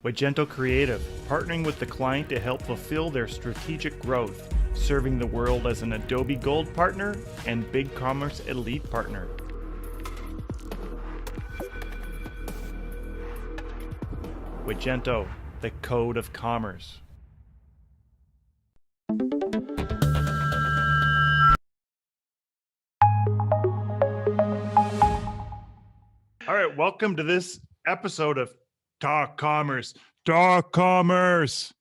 Magento Creative, partnering with the client to help fulfill their strategic growth, serving the world as an Adobe Gold partner and BigCommerce Elite partner. Magento, the code of commerce. All right, welcome to this episode of Talk Commerce. Talk Commerce.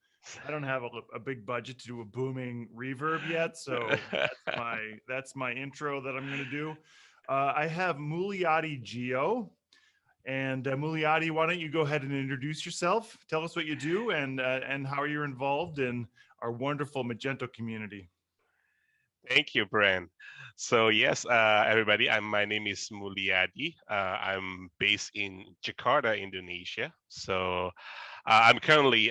I don't have a big budget to do a booming reverb yet, so that's my intro that I'm going to do. I have Muliadi Jeo, and Muliadi, why don't you go ahead and introduce yourself? Tell us what you do and how you're involved in our wonderful Magento community. Thank you, Brent. So yes, everybody, my name is Muliadi. I'm based in Jakarta, Indonesia. So I'm currently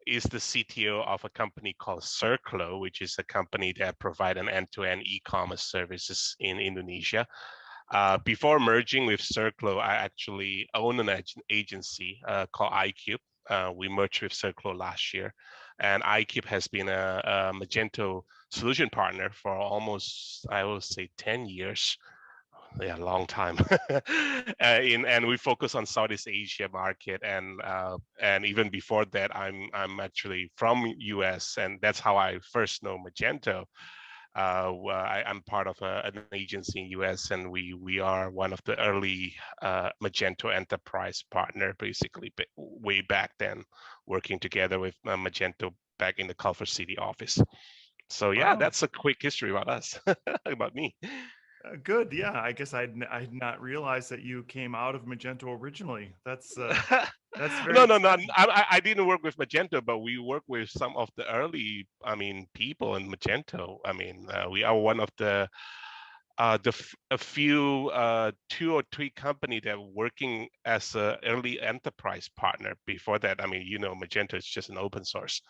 is the CTO of a company called SIRCLO, which is a company that provide an end-to-end e-commerce services in Indonesia. Before merging with SIRCLO, I actually own an agency called iCube. We merged with SIRCLO last year, and iCube has been a Magento Solution Partner for almost, I will say, 10 years. Yeah, long time. And we focus on Southeast Asia market, and even before that, I'm actually from US, and that's how I first know Magento. I'm part of an agency in US, and we are one of the early Magento enterprise partner, basically way back then, working together with Magento back in the Culver City office. So yeah, Wow. That's a quick history about us, about me. Good. Yeah, I guess I'd not realized that you came out of Magento originally. That's very No, exciting. I didn't work with Magento, but we work with some of the early, people in Magento. We are one of a few 2 or 3 company that were working as an early enterprise partner. Before that, Magento is just an open source.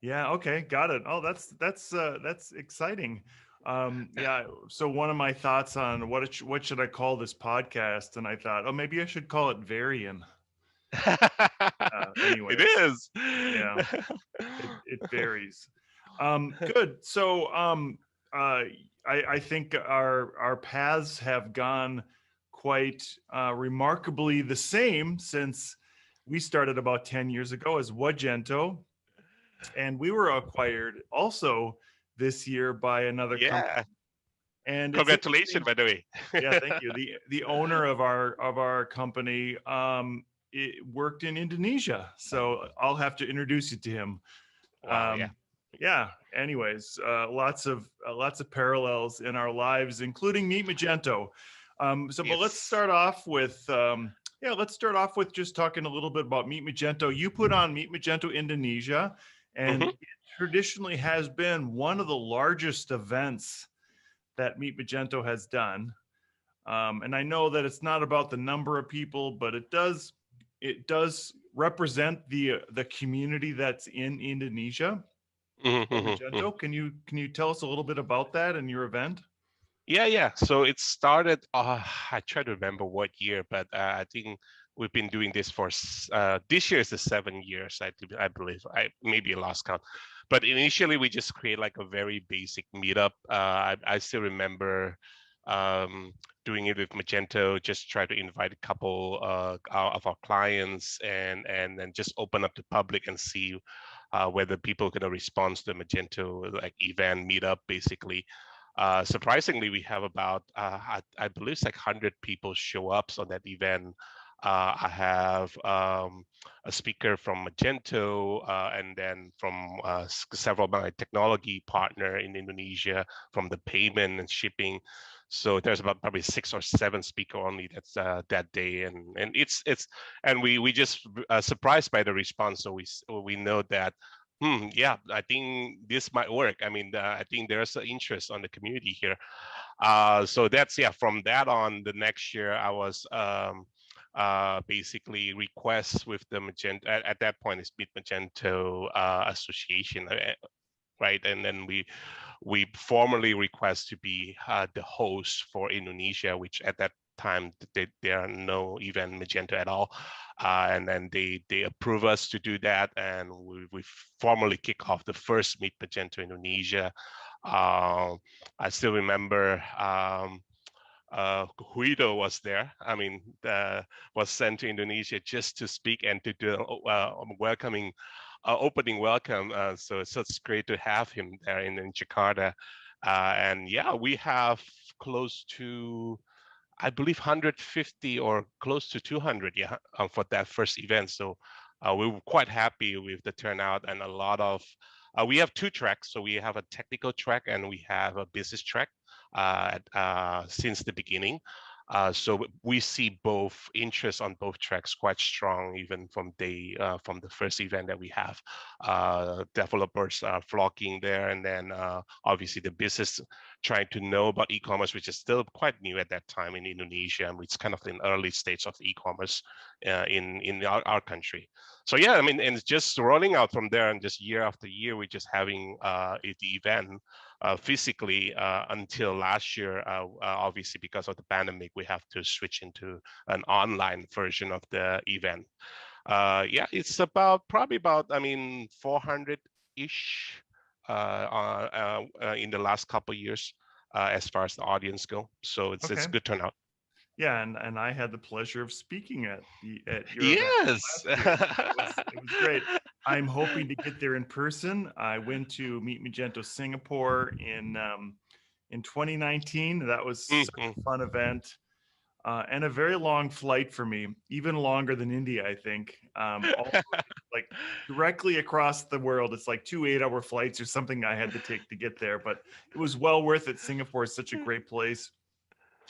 Yeah. Okay. Got it. Oh, that's exciting. Yeah. So one of my thoughts on what should I call this podcast, and I thought, oh, maybe I should call it Varian. It Anyways, is. yeah, it varies. Good. So I think our paths have gone quite remarkably the same since we started about 10 years ago as Magento, and we were acquired also this year by another company. Yeah. And it's Congratulations, interesting. by the way. Yeah, thank you. The owner of our company it worked in Indonesia, so I'll have to introduce you to him. Wow. Yeah. Yeah. Anyways, lots of parallels in our lives, including Meet Magento. But let's Yes. start off with just talking a little bit about Meet Magento. You put on Meet Magento Indonesia, and it traditionally has been one of the largest events that Meet Magento has done. And I know that it's not about the number of people, but it does represent the community that's in Indonesia. Magento, can you tell us a little bit about that and your event? Yeah. So it started. I try to remember what year, but I think we've been doing this for this year is the 7 years. I believe. I maybe lost count, but initially we just create like a very basic meetup. I still remember doing it with Magento. Just try to invite a couple of our clients and then just open up to public and see whether people can respond to the Magento like event meetup basically. Surprisingly, we have about I believe it's like 100 people show up on that event. I have a speaker from Magento, and then from several of my technology partner in Indonesia, from the payment and shipping. So there's about probably 6 or 7 speaker only that's that day, and we just surprised by the response. So we know that. Yeah, I think this might work. I think there's an interest on the community here. So that's, yeah, from that on, the next year I was basically requests with the Magento, at that point it's Meet Magento Association, right? And then we formally request to be the host for Indonesia, which at that time there are no event Magento at all. And then they approve us to do that, and we formally kick off the first Meet Magento Indonesia. I still remember Guido was there. I mean, was sent to Indonesia just to speak and to do welcoming, opening welcome. So it's great to have him there in Jakarta. And yeah, we have close to, I believe, 150 or close to 200, yeah, for that first event. So we were quite happy with the turnout, and a lot of. We have two tracks, so we have a technical track and we have a business track since the beginning. So we see both interest on both tracks quite strong, even from the first event that we have. Developers are flocking there, and then obviously the business trying to know about e-commerce, which is still quite new at that time in Indonesia, and it's kind of in early stage of e-commerce in our country. So yeah, I mean, and it's just rolling out from there, and just year after year, we're just having the event physically until last year. Obviously, because of the pandemic, we have to switch into an online version of the event. Yeah, it's probably about, I mean, 400-ish in the last couple of years as far as the audience go. So it's good turnout. Yeah, and I had the pleasure of speaking at your event Yes. last year. It was great. I'm hoping to get there in person. I went to Meet Magento Singapore in 2019. That was such a fun event. And a very long flight for me, even longer than India, I think. Like directly across the world, it's like 2 8-hour flights or something I had to take to get there, but it was well worth it. Singapore is such a great place.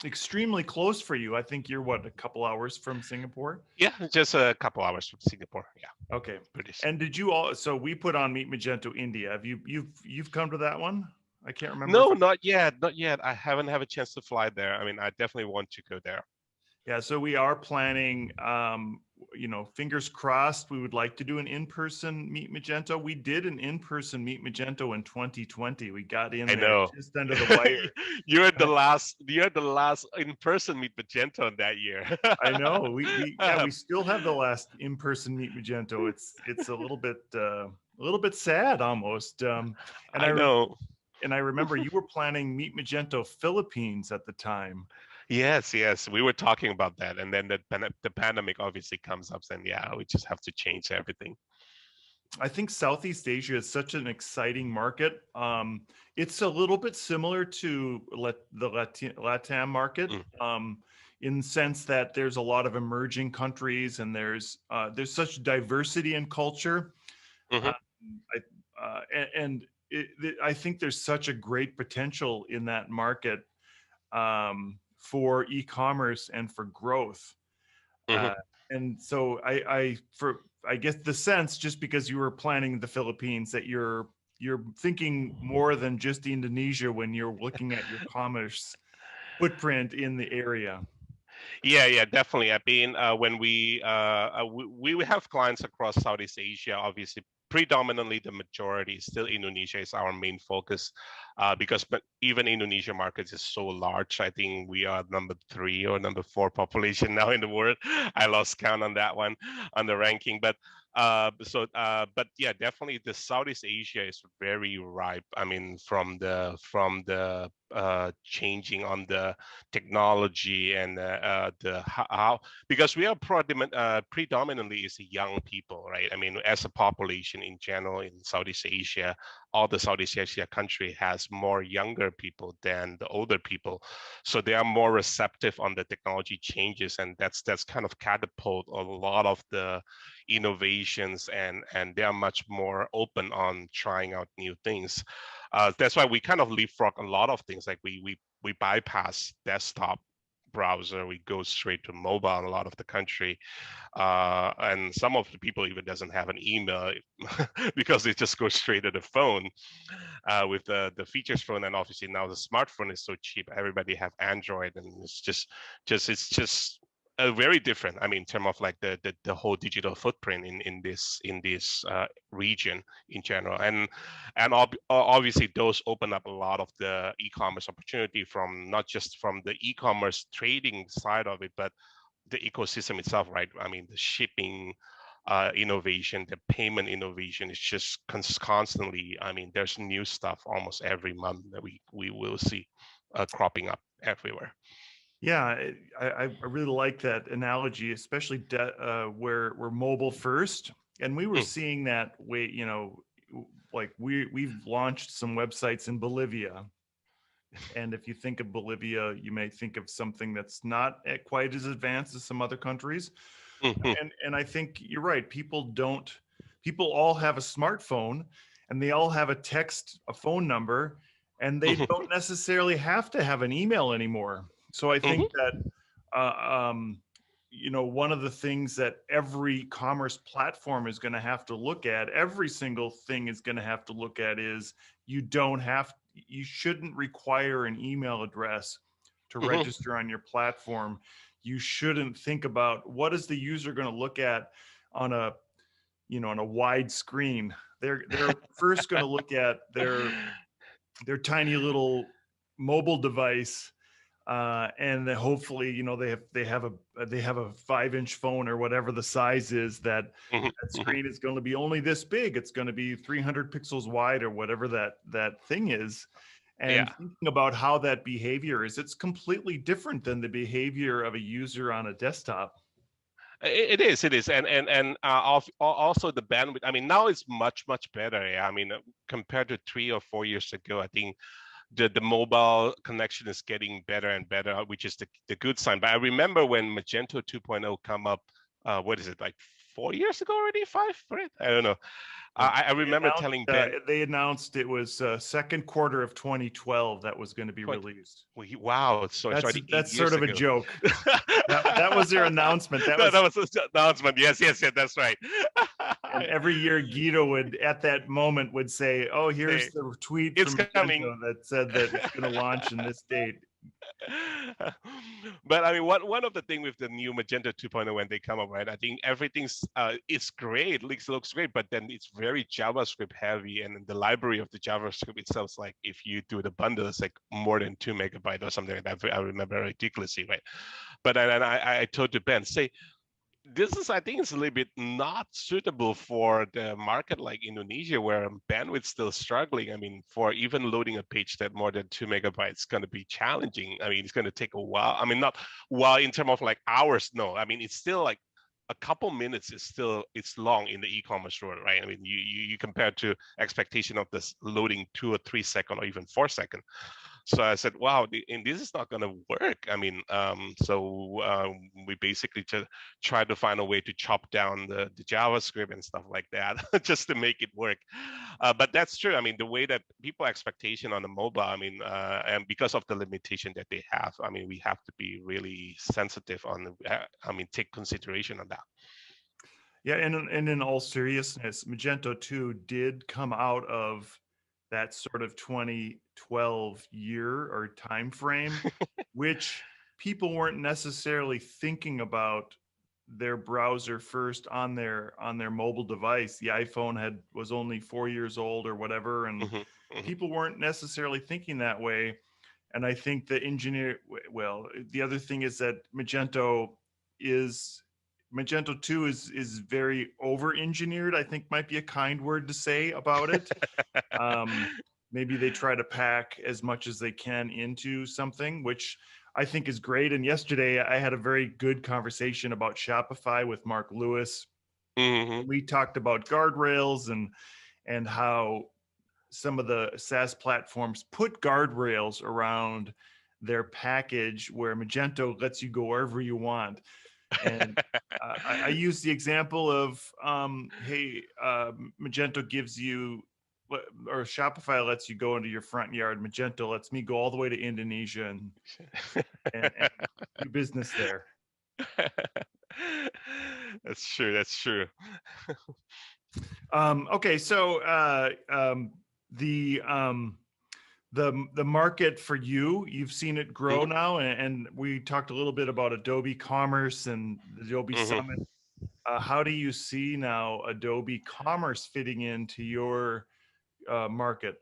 Extremely close for you. I think you're what, a couple hours from Singapore? Yeah, just a couple hours from Singapore. Yeah. Okay. Pretty And did you all? So we put on Meet Magento India. Have you've come to that one? I can't remember. No, not yet. Not yet. I haven't had a chance to fly there. I mean, I definitely want to go there. Yeah, so we are planning, fingers crossed, we would like to do an in-person Meet Magento. We did an in-person Meet Magento in 2020. We got in there just under the wire. You're the last in-person Meet Magento that year. I know. We still have the last in-person Meet Magento. It's a little bit sad almost. And I know. And I remember you were planning Meet Magento Philippines at the time. Yes, we were talking about that, and then the pandemic obviously comes up, and yeah, we just have to change everything. I think Southeast Asia is such an exciting market. It's a little bit similar to the LATAM market, in the sense that there's a lot of emerging countries, and there's such diversity in culture. I think there's such a great potential in that market for e-commerce and for growth. And so I guess the sense, just because you were planning the Philippines, that you're thinking more than just Indonesia when you're looking at your commerce footprint in the area. Yeah, definitely. I mean, when we have clients across Southeast Asia, obviously predominantly the majority still Indonesia is our main focus, because even Indonesia market is so large. I think we are number 3 or number 4 population now in the world. I lost count on that one on the ranking, but yeah, definitely the Southeast Asia is very ripe. I mean, from the changing on the technology and how, because we are predominantly is young people, right? I mean, as a population in general in Southeast Asia, all the Southeast Asia country has more younger people than the older people, so they are more receptive on the technology changes, and that's kind of catapult a lot of the innovations, and they are much more open on trying out new things. That's why we kind of leapfrog a lot of things. Like we bypass desktop browser, we go straight to mobile in a lot of the country, and some of the people even doesn't have an email because they just go straight to the phone with the features phone. And obviously now the smartphone is so cheap, everybody have Android, and it's just very different. I mean, in terms of like the whole digital footprint in this region in general, and obviously those open up a lot of the e-commerce opportunity from not just from the e-commerce trading side of it, but the ecosystem itself, right? I mean, the shipping innovation, the payment innovation is just constantly. I mean, there's new stuff almost every month that we will see cropping up everywhere. Yeah, I really like that analogy, especially where we're mobile first, and we were seeing that way. You know, like we've launched some websites in Bolivia, and if you think of Bolivia, you may think of something that's not quite as advanced as some other countries. And I think you're right. People all have a smartphone, and they all have a phone number, and they don't necessarily have to have an email anymore. So I think that, one of the things that every commerce platform is going to have to look at, every single thing is going to have to look at, is you shouldn't require an email address to register on your platform. You shouldn't think about what is the user going to look at on a wide screen. They're first going to look at their tiny little mobile device, and then hopefully they have a 5-inch phone or whatever the size is, that screen is going to be only this big. It's going to be 300 pixels wide or whatever that thing is. And thinking about how that behavior is, it's completely different than the behavior of a user on a desktop. It is, and also the bandwidth. I mean, now it's much better. Yeah, I mean, compared to 3 or 4 years ago, I think the mobile connection is getting better and better, which is the good sign. But I remember when Magento 2.0 come up, what is it, like 4 years ago already? 5, right? I don't know. I remember telling Ben. They announced it was second quarter of 2012 that was going to be released. Wow, so that's 8 that's years sort of ago. a joke. that was their announcement. That was the announcement. Yes, that's right. And every year Guido at that moment would say, "Oh, here's the tweet from Magento that said that it's going to launch in this date." But I mean, one of the things with the new Magento 2.0 when they come up, right? I think everything's it's great, looks great, but then it's very JavaScript heavy, and the library of the JavaScript itself is like, if you do the bundle, it's like more than 2 megabytes or something like that. I remember ridiculously, right? But then I told to Ben, say, this is, I think it's a little bit not suitable for the market like Indonesia, where bandwidth's still struggling. I mean, for even loading a page that more than 2 megabytes is going to be challenging. I mean, it's going to take a while. I mean, not while in terms of like hours. No, I mean, it's still like a couple minutes is still, it's long in the e-commerce world, right? I mean, you compare to expectation of this loading 2 or 3 seconds or even 4 seconds. So I said, wow, and this is not going to work. I mean, we basically just try to find a way to chop down the JavaScript and stuff like that just to make it work. But that's true. I mean, the way that people expectation on the mobile, I mean, and because of the limitation that they have, I mean, we have to be really sensitive on, I mean, take consideration on that. Yeah, and in all seriousness, Magento 2 did come out of that sort of 2012 year or time frame, which people weren't necessarily thinking about their browser first on their mobile device. The iPhone was only 4 years old or whatever, and people weren't necessarily thinking that way. And I think the other thing is that Magento 2 is very over-engineered, I think might be a kind word to say about it. Maybe they try to pack as much as they can into something, which I think is great. And yesterday I had a very good conversation about Shopify with Mark Lewis. We talked about guardrails and how some of the SaaS platforms put guardrails around their package where Magento lets you go wherever you want. And I use the example of, Magento gives you, or Shopify lets you go into your front yard. Magento lets me go all the way to Indonesia and do business there. That's true. Okay, so the market for you've seen it grow Hmm. now, and we talked a little bit about Adobe Commerce and the Adobe Summit. Hmm. How do you see now Adobe Commerce fitting into your market?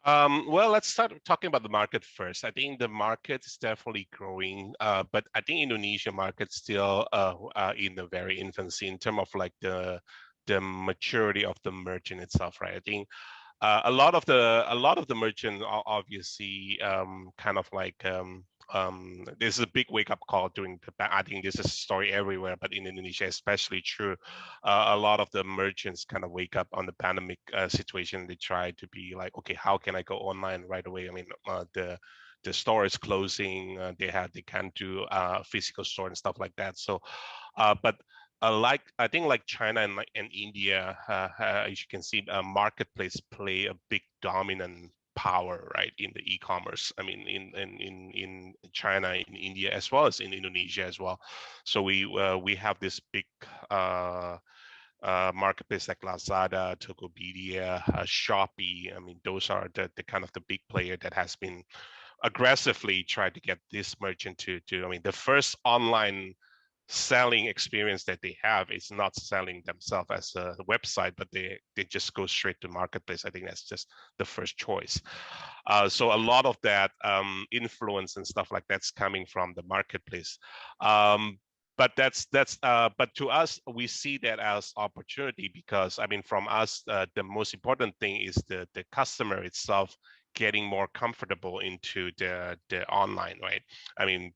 Well, let's start talking about the market first. I think the market is definitely growing, but I think Indonesia market still in the very infancy in terms of like the maturity of the merchant itself, right? I think a lot of the merchant are obviously kind of like this is a big wake up call during I think this is a story everywhere, but in Indonesia especially true. A lot of the merchants kind of wake up on the pandemic situation. They try to be like, okay, how can I go online right away? I mean, the store is closing. They can't do physical store and stuff like that. So, but like I think like China and India, as you can see, marketplace play a big dominant power, right, in the e-commerce. I mean, in China, in India, as well as in Indonesia as well. So we have this big marketplace like Lazada, Tokopedia, Shopee. I mean, those are the kind of the big player that has been aggressively trying to get this merchant to. I mean, the first online selling experience that they have is not selling themselves as a website, but they just go straight to marketplace. I think that's just the first choice. So a lot of that influence and stuff like that's coming from the marketplace. But to us, we see that as opportunity because I mean, from us, the most important thing is the customer itself getting more comfortable into the online, right? I mean,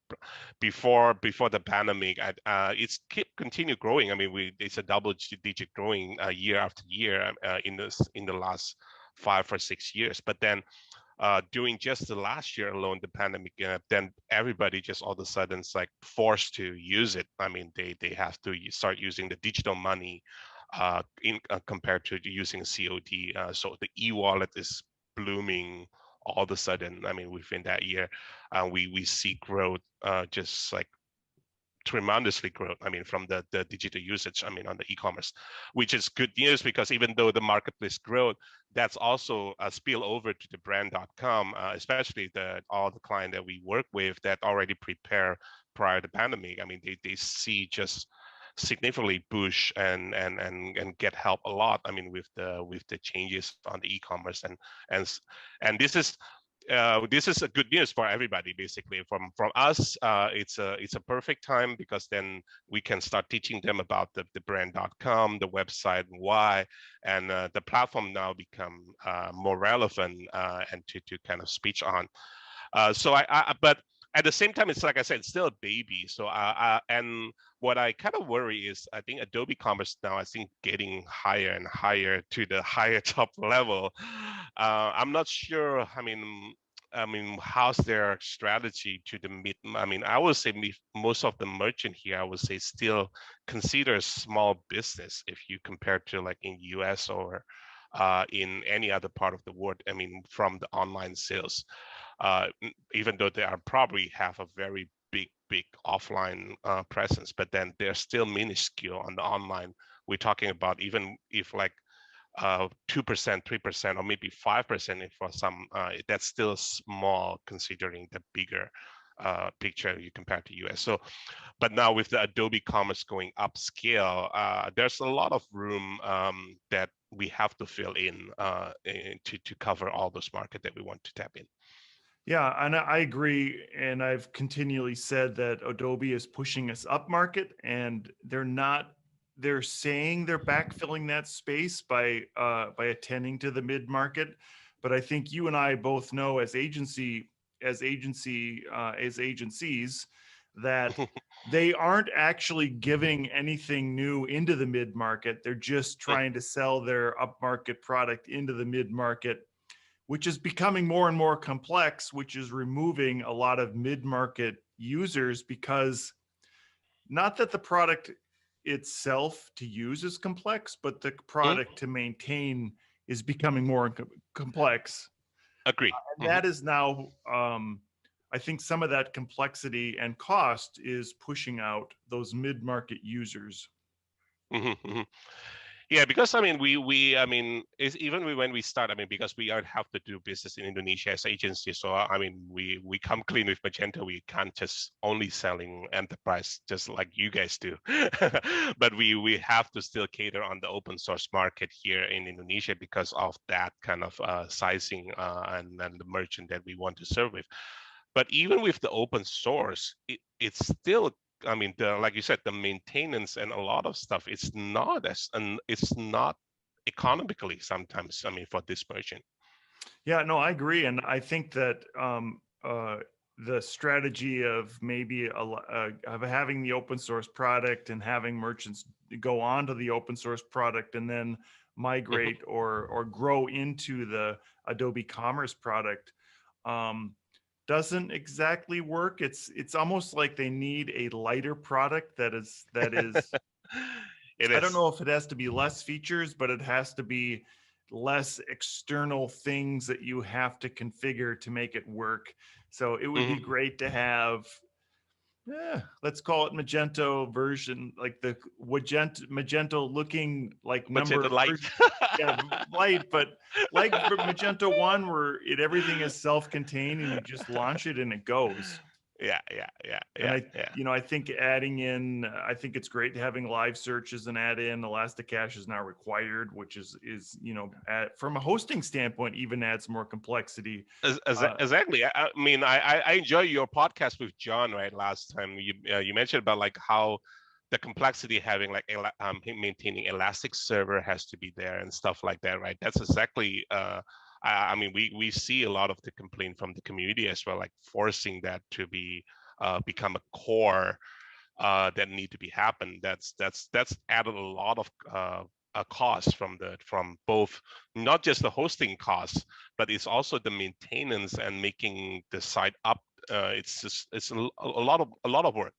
before the pandemic, it's continue growing. I mean, it's a double-digit growing year after year in the last 5 or 6 years. But then during just the last year alone, the pandemic, then everybody just all of a sudden is like forced to use it. I mean, they have to start using the digital money compared to using COD. So the e-wallet is blooming all of a sudden. I mean, within that year, we see growth just like tremendously growth. I mean, from the digital usage, I mean, on the e-commerce, which is good news because even though the marketplace growth, that's also a spill over to the brand.com, especially all the client that we work with that already prepare prior to the pandemic. I mean, they see just significantly push and get help a lot. I mean, with the changes on the e-commerce and and this is a good news for everybody. Basically, from us, it's a perfect time because then we can start teaching them about the brand.com, the website, why, and the platform now become more relevant and to kind of speech on. But at the same time, it's like I said, it's still a baby. So, and what I kind of worry is, I think Adobe Commerce now, I think getting higher and higher to the higher top level. I'm not sure. I mean, how's their strategy to the mid? I mean, I would say most of the merchant here, I would say, still consider small business if you compare to like in US or in any other part of the world. I mean, from the online sales even though they are probably have a very big offline presence, but then they're still minuscule on the online. We're talking about even if like 2%, 3%, or maybe 5% for some, that's still small considering the bigger picture you compare to US. So, but now with the Adobe Commerce going upscale, there's a lot of room that we have to fill in to cover all those market that we want to tap in. Yeah, and I agree. And I've continually said that Adobe is pushing us up market, and they're not. They're saying they're backfilling that space by attending to the mid market, but I think you and I both know as agencies that they aren't actually giving anything new into the mid market. They're just trying to sell their upmarket product into the mid market, which is becoming more and more complex, which is removing a lot of mid-market users because not that the product itself to use is complex, but the Mhm. product to maintain is becoming more complex. Agree. And that is now, I think some of that complexity and cost is pushing out those mid-market users. Mhm, mhm. Yeah, because I mean, I mean, even when we start, I mean, because we are have to do business in Indonesia as agency, so I mean, we come clean with Magento. We can't just only selling enterprise just like you guys do, but we have to still cater on the open source market here in Indonesia because of that kind of sizing and the merchant that we want to serve with. But even with the open source, it's still, I mean, like you said, the maintenance and a lot of stuff, it's not economically sometimes, I mean, for this merchant. Yeah, no, I agree. And I think that the strategy of maybe of having the open source product and having merchants go on to the open source product and then migrate or grow into the Adobe Commerce product um, doesn't exactly work. It's almost like they need a lighter product that is It I don't is. know if it has to be less features, but it has to be less external things that you have to configure to make it work. So it would be great to have, let's call it Magento version, like the Magento looking like Magento number Light. version. Yeah, light, but like Magento 1 where everything is self-contained and you just launch it and it goes. Yeah. And I think adding in, I think it's great having live search as an add-in. Elasticache is now required, which is from a hosting standpoint, even adds more complexity. Exactly. I mean, I enjoy your podcast with John, right? Last time you mentioned about like how the complexity having like maintaining Elastic server has to be there and stuff like that, right? That's exactly. I mean, we see a lot of the complaint from the community as well, like forcing that to be become a core that need to be happen. That's added a lot of cost from both, not just the hosting costs, but it's also the maintenance and making the site up. It's a lot of work.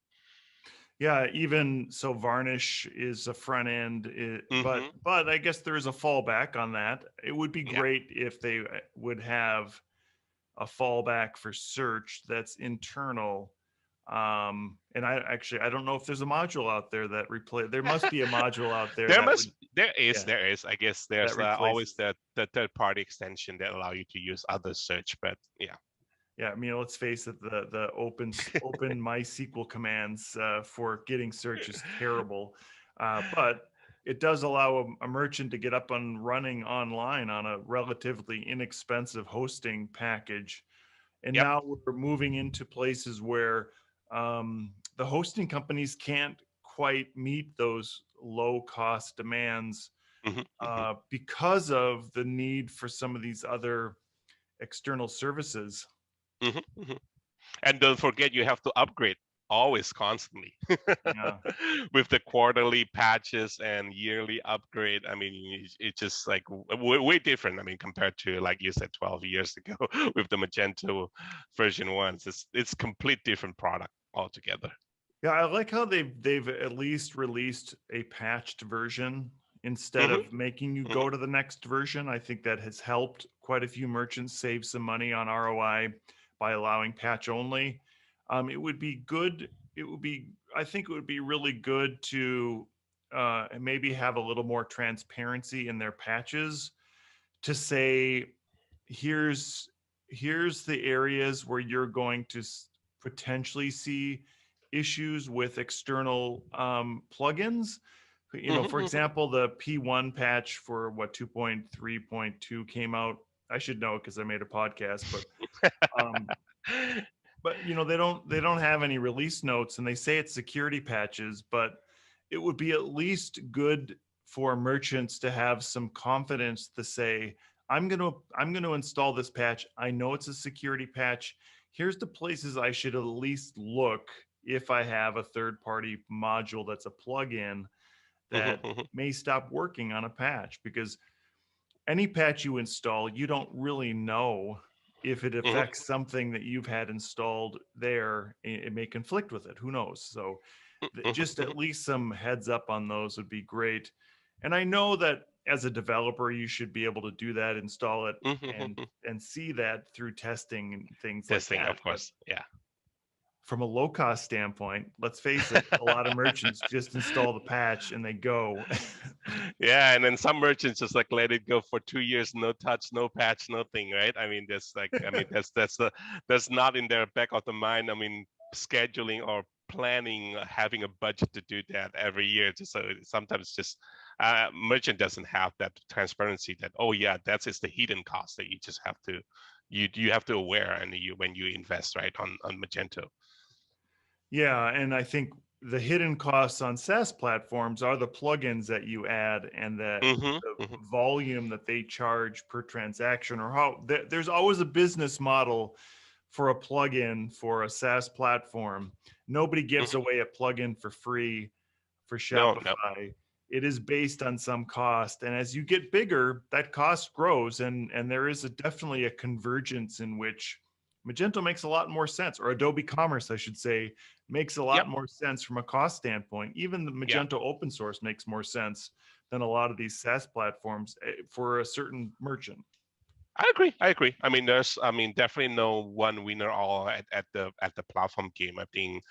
Yeah, even so, Varnish is a front end, Mm-hmm. but I guess there is a fallback on that. It would be Yeah. great if they would have a fallback for search that's internal. And I don't know if there's a module out there that replace. There must be a module out there that would, yeah, there is. I guess that there's always replaces. the third party extension that allow you to use other search, but yeah. Yeah, I mean, let's face it, the open MySQL commands for getting search is terrible, but it does allow a merchant to get up and running online on a relatively inexpensive hosting package. And Yep. now we're moving into places where the hosting companies can't quite meet those low cost demands because of the need for some of these other external services. And don't forget, you have to upgrade always constantly Yeah. with the quarterly patches and yearly upgrade. I mean, it's just like way different. I mean, compared to, like you said, 12 years ago with the Magento version 1, it's complete different product altogether. Yeah, I like how they've at least released a patched version instead hmm of making you hmm go to the next version. I think that has helped quite a few merchants save some money on ROI by allowing patch only. It would be good. I think it would be really good to maybe have a little more transparency in their patches to say, here's the areas where you're going to potentially see issues with external plugins. For hmm example, the P1 patch for what 2.3.2 came out. I should know because I made a podcast, um, but they don't have any release notes, and they say it's security patches, but it would be at least good for merchants to have some confidence to say, I'm going to install this patch. I know it's a security patch. Here's the places I should at least look if I have a third party module that's a plugin that may stop working on a patch, because any patch you install, you don't really know if it affects something that you've had installed there. It may conflict with it. Who knows? So just at least some heads up on those would be great. And I know that as a developer, you should be able to do that, install it, and see that through testing and things like Testing, that. of But course. Yeah. from a low cost standpoint, let's face it, a lot of merchants just install the patch and they go. Yeah, and then some merchants just like let it go for 2 years, no touch, no patch, nothing, right? I mean, that's not in their back of the mind. I mean, scheduling or planning, having a budget to do that every year. Just so sometimes just merchant doesn't have that transparency that, oh yeah, that is the hidden cost that you just have to you have to aware, and you when you invest, right, on Magento. Yeah, and I think the hidden costs on SaaS platforms are the plugins that you add and the Mm-hmm. volume that they charge per transaction, or how there's always a business model for a plugin for a SaaS platform. Nobody gives Hmm. away a plugin for free for No, no. Shopify. It is based on some cost, and as you get bigger, that cost grows, and there is definitely a convergence in which Magento makes a lot more sense, or Adobe Commerce, I should say, makes a Yep. lot more sense from a cost standpoint. Even the Yeah. Magento open source makes more sense than a lot of these SaaS platforms for a certain merchant. I agree. I agree. I mean, definitely no one winner all at the platform game. I think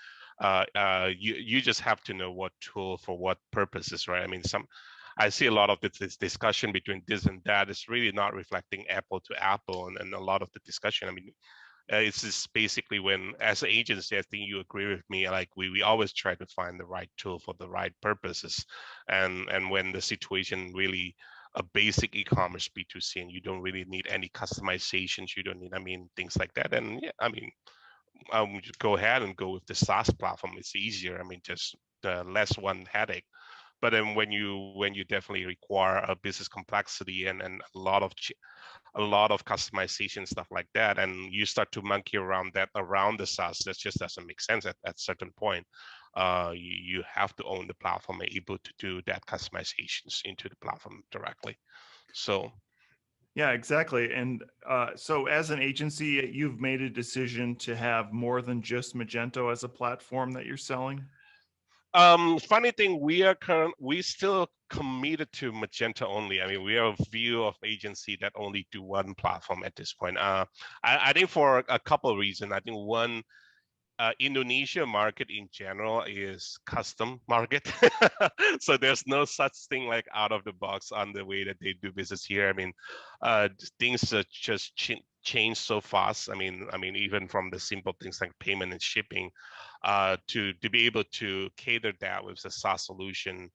you just have to know what tool for what purposes, right? I mean, I see a lot of this discussion between this and that. It's really not reflecting apple to apple, and a lot of the discussion. I mean, it's just basically when, as an agency, I think you agree with me. Like we always try to find the right tool for the right purposes, and when the situation really a basic e-commerce B2C, and you don't really need any customizations. You don't need, I mean, things like that. And yeah, I mean, just go ahead and go with the SaaS platform. It's easier. I mean, just less one headache. But then when you definitely require a business complexity and a lot of customization, stuff like that, and you start to monkey around that around the SaaS, that just doesn't make sense at a certain point. You have to own the platform and able to do that customizations into the platform directly. So Yeah, exactly. And so, as an agency, you've made a decision to have more than just Magento as a platform that you're selling. funny thing, we still committed to Magento only. I mean, we are a view of agency that only do one platform at this point. I think for a couple of reasons. I think one, Indonesia market in general is custom market. So there's no such thing like out of the box on the way that they do business here. I mean, things just change so fast. I mean, even from the simple things like payment and shipping, to be able to cater that with the SaaS solution,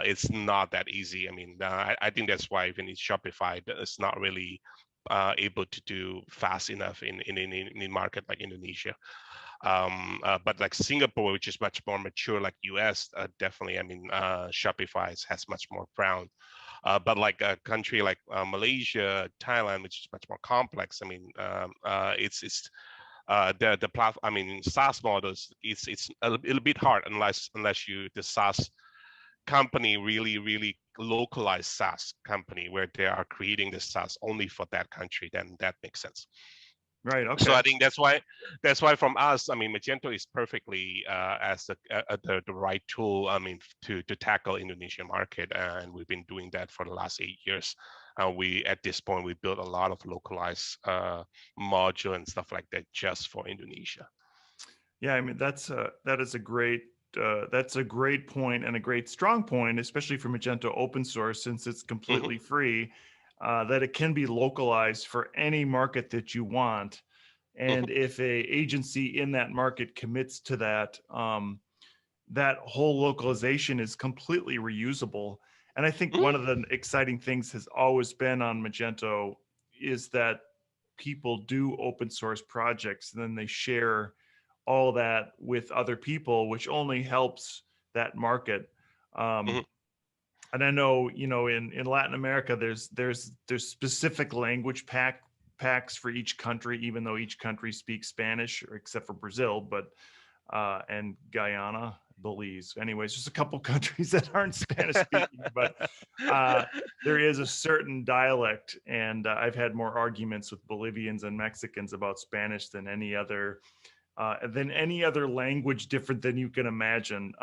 it's not that easy. I mean, I think that's why even in Shopify, it's not really able to do fast enough in a market like Indonesia. But like Singapore, which is much more mature, like US, definitely. I mean, Shopify has much more ground. But like a country like Malaysia, Thailand, which is much more complex. I mean, it's the platform. I mean, SaaS models. It's a little bit hard unless you the SaaS company really localized SaaS company where they are creating the SaaS only for that country. Then that makes sense. Right. So Okay. I think that's why from us, I mean, Magento is perfectly as the right tool. I mean, to tackle Indonesian market, and we've been doing that for the last 8 years. We at this point we built a lot of localized module and stuff like that just for Indonesia. Yeah, I mean that's a great point and a great strong point, especially for Magento open source, since it's Hmm. completely free, that it can be localized for any market that you want. Hmm. And if a agency in that market commits to that, that whole localization is completely reusable. And I think one of the exciting things has always been on Magento is that people do open source projects and then they share all that with other people, which only helps that market. Um, Hmm. and I know, in Latin America, there's specific language packs for each country, even though each country speaks Spanish, or except for Brazil, but and Guyana, Belize. Anyways, just a couple countries that aren't Spanish speaking, but uh, there is a certain dialect, and I've had more arguments with Bolivians and Mexicans about Spanish than any other language different than you can imagine.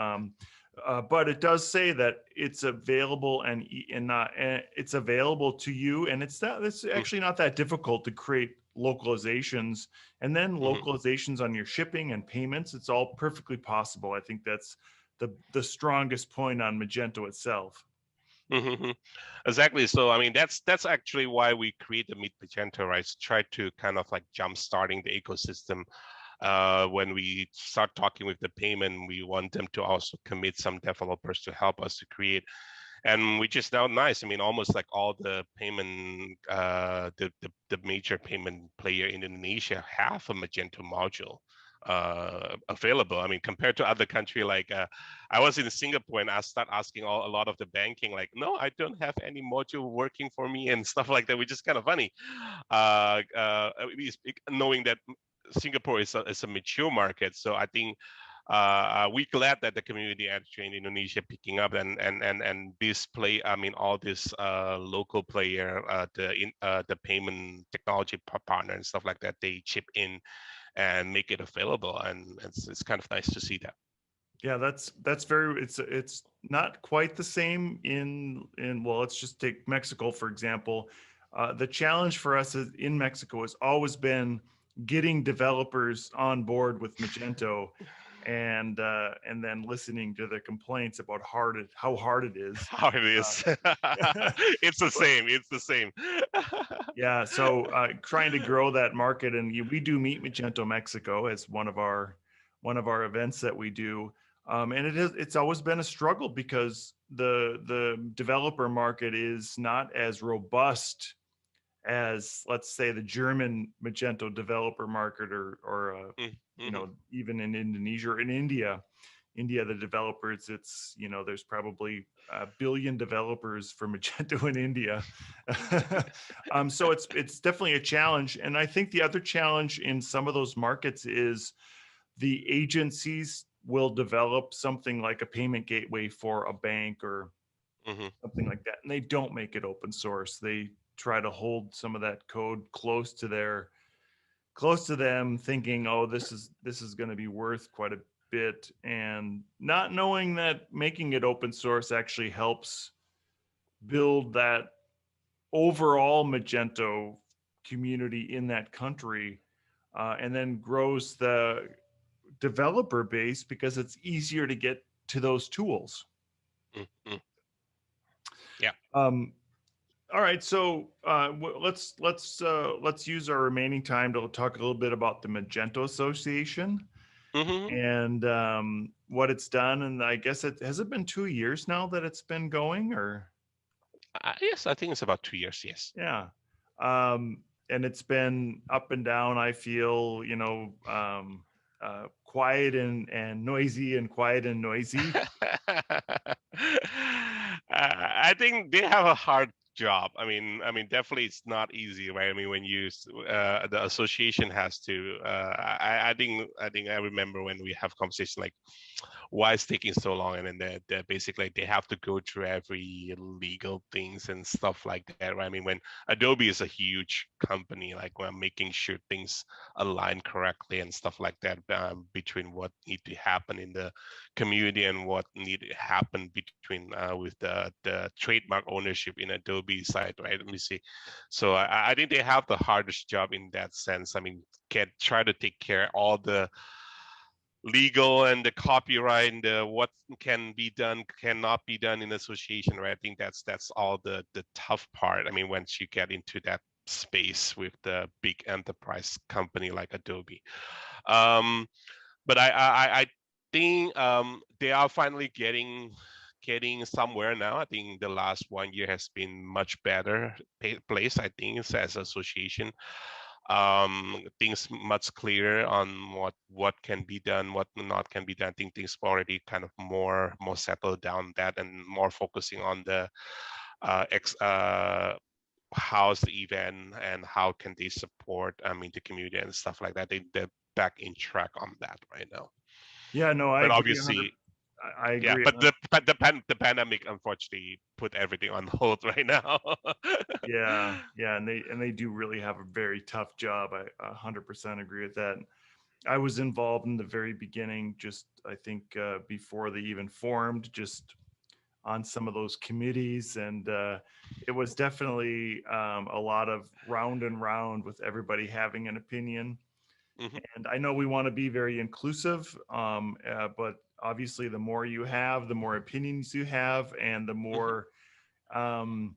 But it does say that it's available and it's available to you, and it's actually not that difficult to create localizations and then Hmm. localizations on your shipping and payments. It's all perfectly possible. I think that's the strongest point on Magento itself. Mhm. Exactly. So I mean, that's actually why we create the Meet Magento, right? Try to kind of like jump starting the ecosystem. When we start talking with the payment, we want them to also commit some developers to help us to create, and which is now nice. I mean, almost like all the payment, the major payment player in Indonesia have a Magento module available. I mean, compared to other country, like I was in Singapore and I start asking a lot of the banking, like, no, I don't have any module working for me and stuff like that, which is kind of funny. Knowing that Singapore is a mature market, so I think we glad that the community actually in Indonesia picking up and this play. I mean, all this local player, the payment technology partner and stuff like that, they chip in and make it available, and it's kind of nice to see that. Yeah, that's very, it's not quite the same in well, let's just take Mexico for example. The challenge for us in Mexico has always been getting developers on board with Magento, and then listening to the complaints about how hard it is. How it is. It's the But same. It's the same. yeah, so trying to grow that market, and we do Meet Magento Mexico as one of our events that we do, and it's always been a struggle because the developer market is not as robust as, let's say, the German Magento developer market, or Mm-hmm. even in Indonesia or in India. The developers, there's probably a billion developers for Magento in India. So it's definitely a challenge. And I think the other challenge in some of those markets is the agencies will develop something like a payment gateway for a bank or Mm-hmm. something like that, and they don't make it open source. They try to hold some of that code close to them, thinking, oh, this is going to be worth quite a bit, and not knowing that making it open source actually helps build that overall Magento community in that country, and then grows the developer base because it's easier to get to those tools. Mm-hmm. Yeah. Um, all right, so let's use our remaining time to talk a little bit about the Magento Association Mm-hmm. and what it's done. And I guess it been 2 years now that it's been going, or Yes, I think it's about 2 years. Yes. yeah, and it's been up and down. I feel, quiet and noisy, and quiet and noisy. I think they have a hard job. Definitely it's not easy, right? I mean, when the association has to. I remember when we have conversations like, why it's taking so long, and then they're basically they have to go through every legal things and stuff like that, right? I mean, when Adobe is a huge company, like we're making sure things align correctly and stuff like that, between what need to happen in the community and what need to happen between with the trademark ownership in Adobe side, right? Let me see. So I think they have the hardest job in that sense. I mean, can try to take care of all the legal and the copyright and what can be done, cannot be done in association, right? I think that's all the tough part. I mean, once you get into that space with the big enterprise company like Adobe. But I think they are finally getting somewhere now. I think the last 1 year has been much better place. I think as association, things much clearer on what can be done, what not can be done. I think things already kind of more settled down that and more focusing on the how's the event and how can they support the community and stuff like that. They're back in track on that right now. Yeah, no, I But agree 100. obviously, I yeah, agree. but the pandemic unfortunately put everything on hold right now. Yeah, and they do really have a very tough job. I 100% agree with that. I was involved in the very beginning, just I think before they even formed, just on some of those committees, and it was definitely a lot of round and round with everybody having an opinion. Mhm. And I know we want to be very inclusive, but obviously, the more you have, the more opinions you have, and the Mhm. more um,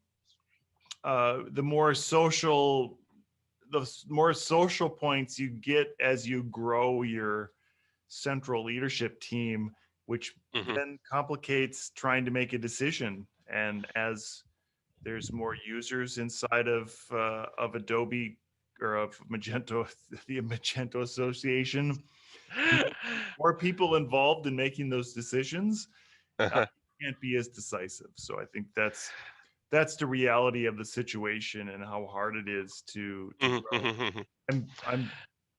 the more social points you get as you grow your central leadership team, which Hmm. then complicates trying to make a decision. And as there's more users inside of Adobe or of Magento, the Magento Association, more people involved in making those decisions, can't be as decisive. So I think that's the reality of the situation and how hard it is to grow. I'm I'm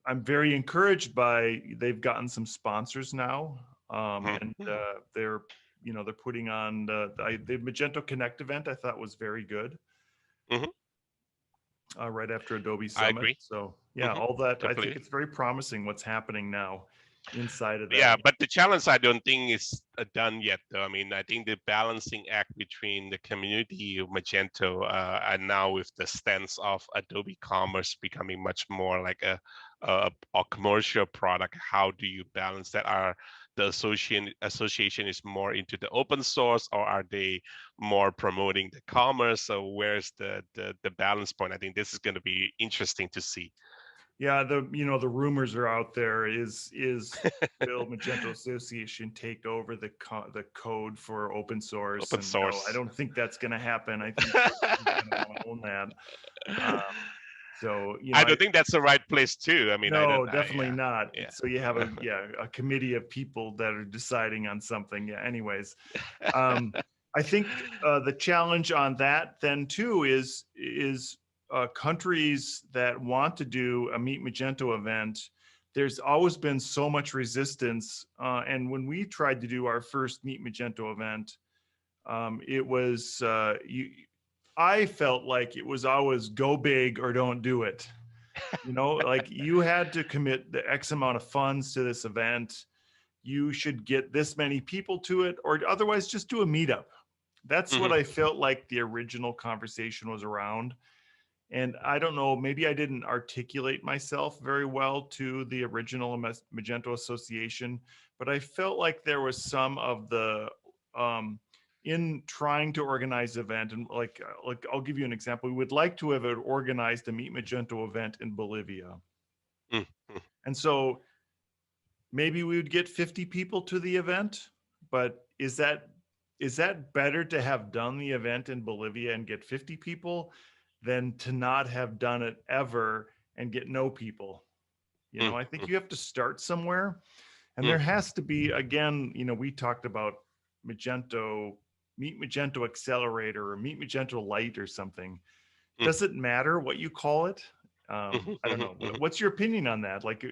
I'm very encouraged by they've gotten some sponsors now, and they're they're putting on the Magento Connect event. I thought was very good right after Adobe I Summit. agree. So yeah, Hmm. all that I think Completely. it's very promising what's happening now inside of that. Yeah, but the challenge I don't think is done yet, though. I mean, I think the balancing act between the community of Magento and now with the stance of Adobe Commerce becoming much more like a commercial product. How do you balance that? Are the association is more into the open source, or are they more promoting the commerce? So where's the balance point? I think this is going to be interesting to see. Yeah, the rumors are out there. Is will Magento Association take over the code for open source? Open And no, I source. don't think that's going to happen. I think they're going to want to own that. So I don't think that's the right place too. I mean, I don't. no, definitely Yeah, not. yeah. So you have a committee of people that are deciding on something. Yeah. Anyways, um, I think the challenge on that then too is countries that want to do a Meet Magento event. There's always been so much resistance, and when we tried to do our first Meet Magento event, it was I felt like it was always go big or don't do it. Like you had to commit the X amount of funds to this event. You should get this many people to it, or otherwise just do a meetup. That's what Mhm. I felt like the original conversation was around. And I don't know, maybe I didn't articulate myself very well to the original Magento Association, but I felt like there was some of the um, in trying to organize event and like I'll give you an example. We would like to have organized a Meet Magento event in Bolivia. Mm, mm, And so maybe we would get 50 people to the event, but is that better to have done the event in Bolivia and get 50 people than to not have done it ever and get no people? mm, I think mm, you have to start somewhere, and there mm, has to be, again, we talked about Magento, Meet Magento Accelerator or Meet Magento Lite or something. mm, Does it matter what you call it? mhm, I don't mhm, know. mhm. What's your opinion on that? Like,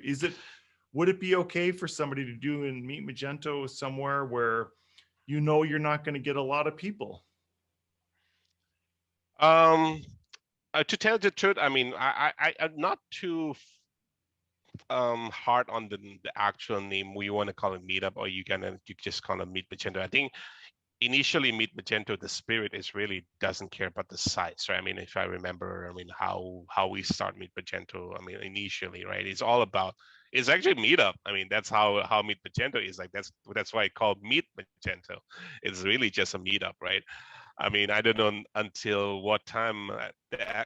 would it be okay for somebody to do and Meet Magento somewhere where you're not going to get a lot of people? Um, to tell the truth, I mean, I'm not too hard on the actual name. We want to call it meetup, or you just call it Meet Magento. I think initially Meet Magento, the spirit is really doesn't care about the size, right? I mean, if I remember, I mean, how we start Meet Magento, I mean, initially, right? It's all about, it's actually meetup. I mean, that's how Meet Magento is. Like that's why I call Meet Magento. It's really just a meetup, right? I mean, I don't know until what time.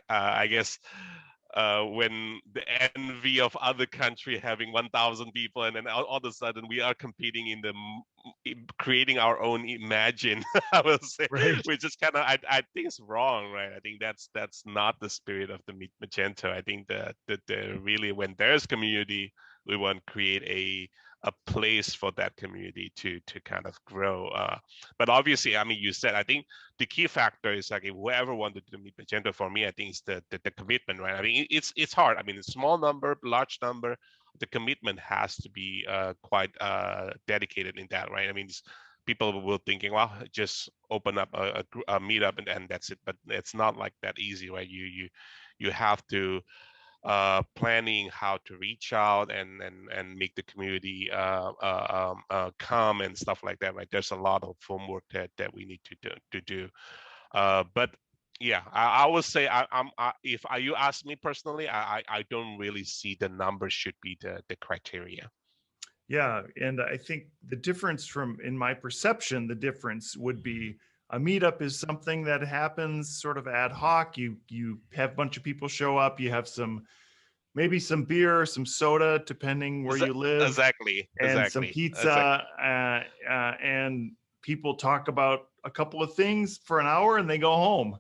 I guess when the envy of other country having 1,000 people, and then all of a sudden we are competing creating our own Imagine. I will say, Right. which is kind of I think it's wrong, right? I think that's not the spirit of the Meet Magento. I think that the really when there's community, we want to create a place for that community to kind of grow. But obviously, I mean, you said I think the key factor is like if whoever wanted to meet Magento for me, I think it's the commitment, right? I mean, it's hard. I mean, a small number, large number, the commitment has to be quite dedicated in that, right? I mean, people will thinking, well, just open up a meetup and that's it. But it's not like that easy, right? You have to planning how to reach out and make the community come and stuff like that, right? There's a lot of homework that we need to do. But yeah, I would say if you ask me personally, I don't really see the numbers should be the criteria. Yeah, and I think the difference in my perception, the difference would be A meetup is something that happens sort of ad hoc. You have a bunch of people show up. You have maybe some beer, some soda, depending where you live, Exactly, and some exactly, exactly. pizza, and people talk about a couple of things for an hour and they go home.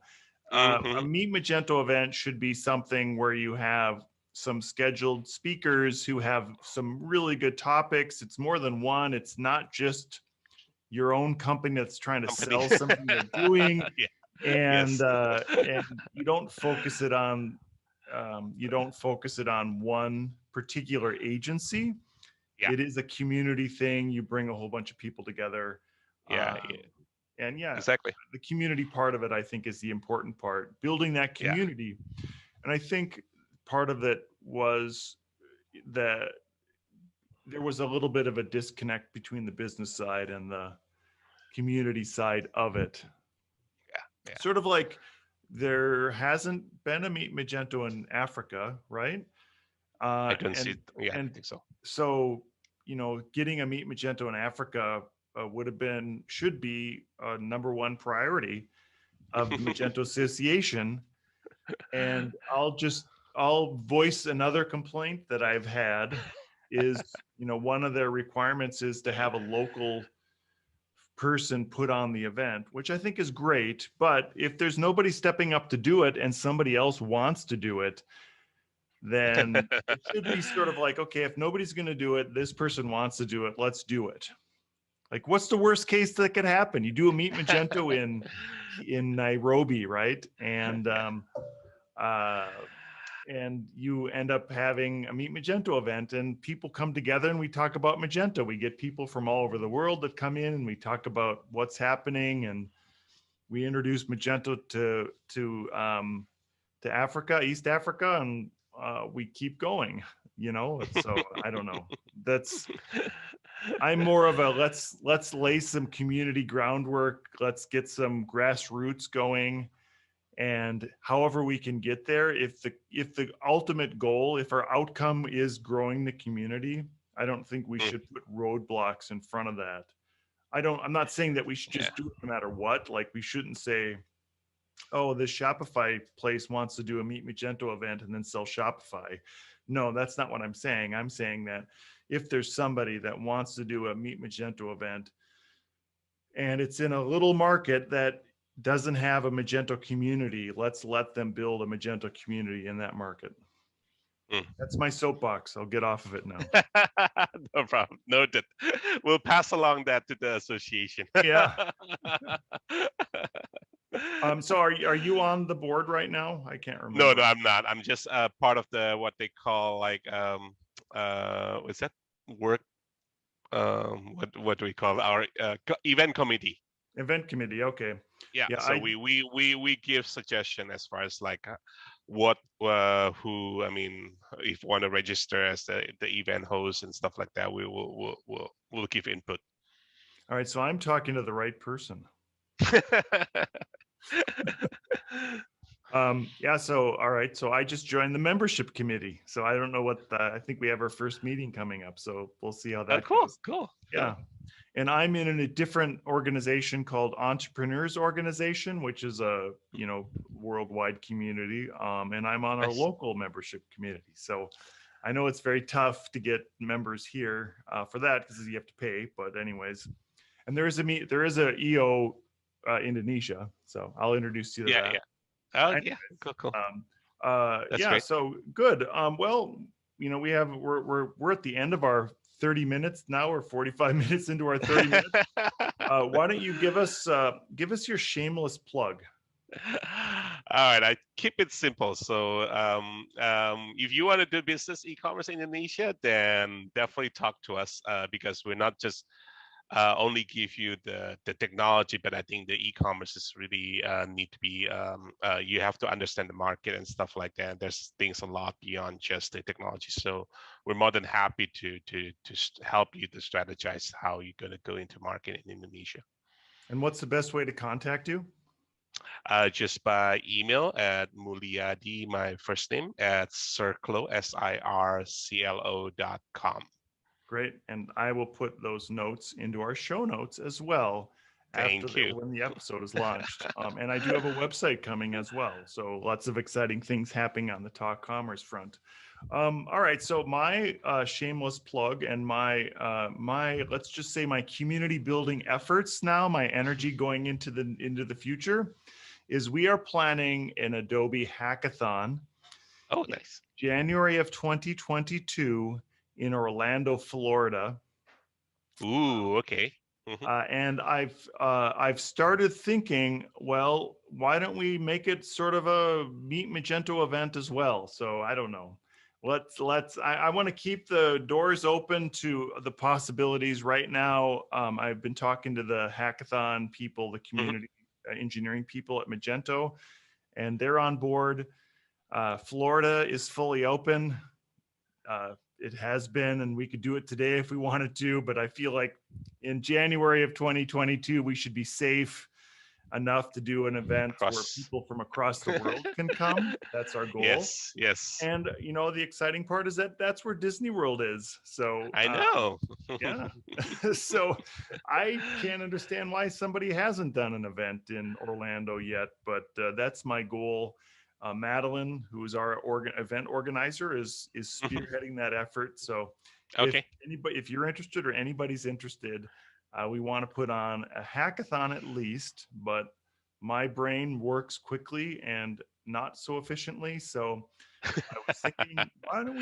A Hmm. Meet Magento event should be something where you have some scheduled speakers who have some really good topics. It's more than one. It's not just your own company that's trying to Company. sell something they're doing, Yeah. and Yes. you don't focus it on one particular agency. Yeah. It is a community thing. You bring a whole bunch of people together, Yeah. Yeah. and yeah, Exactly. the community part of it, I think, is the important part. Building that Yeah. community, and I think part of it was that there was a little bit of a disconnect between the business side and the community side of it. Yeah. Yeah. Sort of like there hasn't been a Meet Magento in Africa, right? I don't see And it. Yeah, I and think so. so getting a Meet Magento in Africa should be a number one priority of the Magento Association. And I'll voice another complaint that I've had is, one of their requirements is to have a local person put on the event, which I think is great. But if there's nobody stepping up to do it and somebody else wants to do it, then it should be sort of like, okay, if nobody's going to do it, this person wants to do it, let's do it. Like, what's the worst case that could happen? You do a Meet Magento in Nairobi, right? Uh, and you end up having a Meet Magento event, and people come together and we talk about Magento. We get people from all over the world that come in and we talk about what's happening, and we introduce Magento to Africa, East Africa, and we keep going. So I don't know. I'm more of a let's lay some community groundwork. Let's get some grassroots going, and however we can get there, if the ultimate goal, if our outcome is growing the community, I don't think we Mm, should put roadblocks in front of that. I'm not saying that we should yeah. just do it no matter what. Like, we shouldn't say, oh, this Shopify place wants to do a Meet Magento event and then sell Shopify. No, that's not what I'm saying. I'm saying that if there's somebody that wants to do a Meet Magento event and it's in a little market that doesn't have a Magento community, let's let them build a Magento community in that market. Mm. That's my soapbox. I'll get off of it now. No problem. Noted. We'll pass along that to the association. Yeah. So are you on the board right now? I can't No, remember. no, I'm not. I'm just part of the what they call like what's that work? What do we call our event committee? Event committee. Okay. Yeah. Yeah. So we give suggestion as far as like what who I mean if you want to register as the event host and stuff like that, we'll give input. All right. So I'm talking to the right person. Yeah. So, all right. So I just joined the membership committee. So I don't know I think we have our first meeting coming up. So we'll see how that Cool, goes. cool. Yeah. And I'm in a different organization called Entrepreneurs Organization, which is a, worldwide community. And I'm on our Nice. local membership community. So I know it's very tough to get members here for that because you have to pay. But anyways, and there is a EO Indonesia. So I'll introduce you to Yeah, that. yeah. Oh, Anyways, yeah. Cool, cool. That's yeah, great. so good. Well, we're at the end of our 30 minutes now. We're 45 minutes into our 30 minutes. Why don't you give us your shameless plug? All right, I keep it simple. So, if you want to do business e-commerce in Indonesia, then definitely talk to us because we're not just only give you the technology, but I think the e-commerce is really need to be you have to understand the market and stuff like that. There's things a lot beyond just the technology. So we're more than happy to help you to strategize how you're going to go into market in Indonesia. And what's the best way to contact you? Just by email at Muliadi, my first name, at SIRCLO, SIRCLO.com. Great. And I will put those notes into our show notes as well Thank you. when the episode is launched. And I do have a website coming as well. So lots of exciting things happening on the Talk Commerce front. All right, so my shameless plug and my let's just say my community building efforts now, my energy going into the future, is we are planning an Adobe hackathon. Oh, nice. January of 2022 in Orlando, Florida. Ooh, okay. And I've started thinking, well, why don't we make it sort of a Meet Magento event as well? So I don't know. I want to keep the doors open to the possibilities right now. I've been talking to the hackathon people, the community engineering people at Magento, and they're on board. Florida is fully open. It has been, and we could do it today if we wanted to, but I feel like in January of 2022, we should be safe enough to do an event where people from across the world can come. That's our goal. Yes. And the exciting part is that that's where Disney World is. So I know. Yeah. So I can't understand why somebody hasn't done an event in Orlando yet, but that's my goal. Madeline, who is our event organizer, is spearheading that effort. So if you're interested or anybody's interested, we want to put on a hackathon at least, but my brain works quickly and not so efficiently. So I was thinking, why don't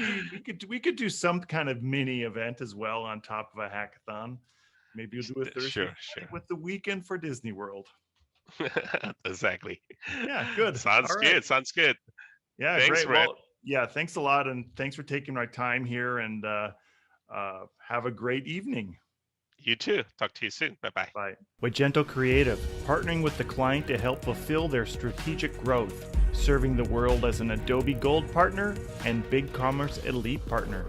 we could do some kind of mini event as well on top of a hackathon. Maybe we'll do a Thursday with the weekend for Disney World. Exactly. Yeah, good. Sounds good. Yeah, thanks, great. Brent. Well, yeah, thanks a lot, and thanks for taking my time here. And have a great evening. You too. Talk to you soon. Bye-bye. Bye. Magento Creative, partnering with the client to help fulfill their strategic growth, serving the world as an Adobe Gold partner and BigCommerce Elite partner.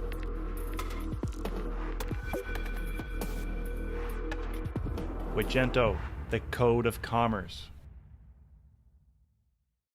Magento, the code of commerce.